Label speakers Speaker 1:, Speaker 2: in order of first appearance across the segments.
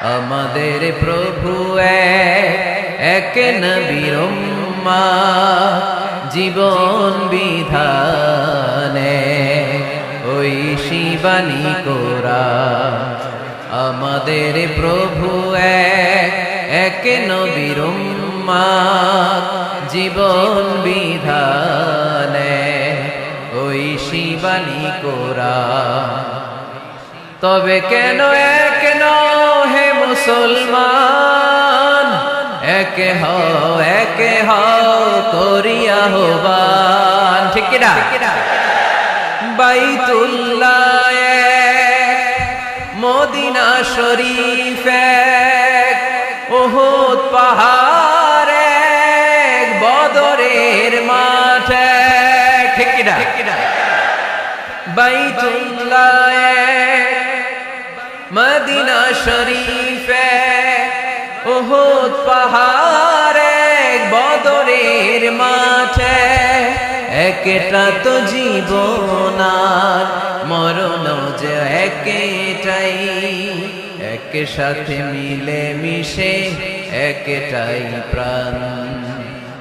Speaker 1: আমাদের প্রভু এক নবীর উম্মত, জীবন বিধানে ঐশী বাণী কোরআন। আমাদের প্রভু এক নবীর উম্মত, জীবন বিধানে ঐশী বাণী কোরআন। তবে কেন এক হে মুসলমান, এক হও করিয়া আহ্বান। ঠিক কিনা? বাইতুল্লাহ মদিনা শরীফ উহুদ পাহাড় বদরের মাঠে। ঠিক কিনা? বাইতুল্লাহ মদিনা শরীফ উহুদ পাহাড় বদরের মাঠে। একটা তো জীবন আর মরণ যে একটাই, এক সাথে মিলে মিশে একটাই প্রাণ।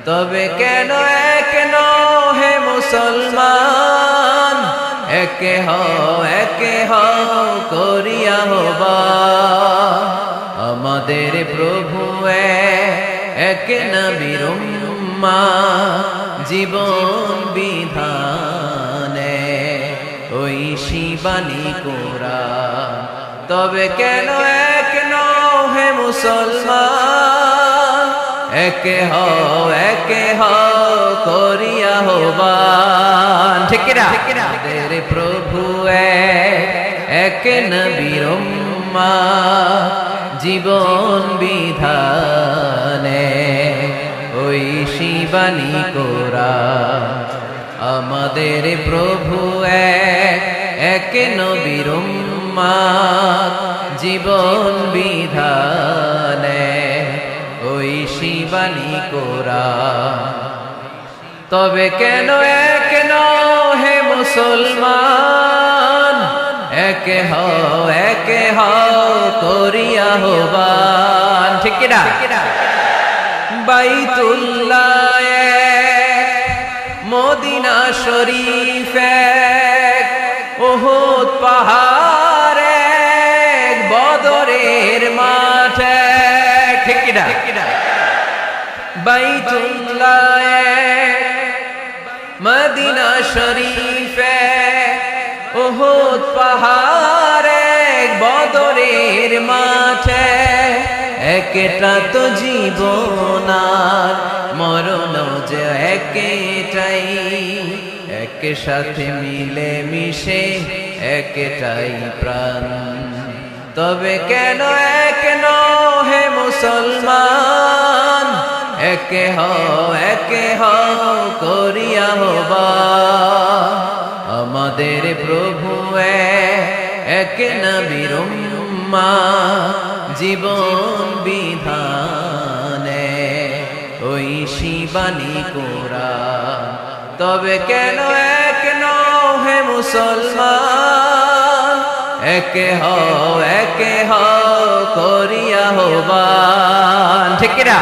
Speaker 1: তবে কেন এক হে মুসলমান, এক হও করিয়া আহ্বান। আমাদের প্রভু এক নবীর উম্মত, জীবন বিধানে ঐশী বাণী কোরআন। তবে কেন এক হে মুসলমান, এক হও করিয়া আহ্বান। ঠিক কিনা? আমাদের প্রভু এক নবীর উম্মত, জীবন বিধানে ঐশী বাণী কোরআন। আমাদের প্রভু এক নবীর উম্মত, জীবন বিধানে ঐশী বাণী কোরআন। তবে কেন এক হে মুসলমান, এক হও করিয়া আহ্বান। ঠিক কিনা? বাইতুল্লাহ মদিনা শরীফ উহুদ পাহাড় বদরের মাঠে। ঠিক কিনা? বাইতুল্লাহ মদিনা শরীফ উহুদ পাহাড় বদরের মাঠে। একটা তো জীবন আর মরণ যে একটাই, এক সাথে মিলে মিশে একটাই প্রাণ। তবে কেন এক হে মুসলমান, এক হও করিয়া আহ্বান। আমাদের প্রভু এক নবীর উম্মত, জীবন বিধানে ঐশী বাণী কোরআন। তবে কেন এক হে মুসলমান, এক হও করিয়া আহ্বান। ঠিক কিনা?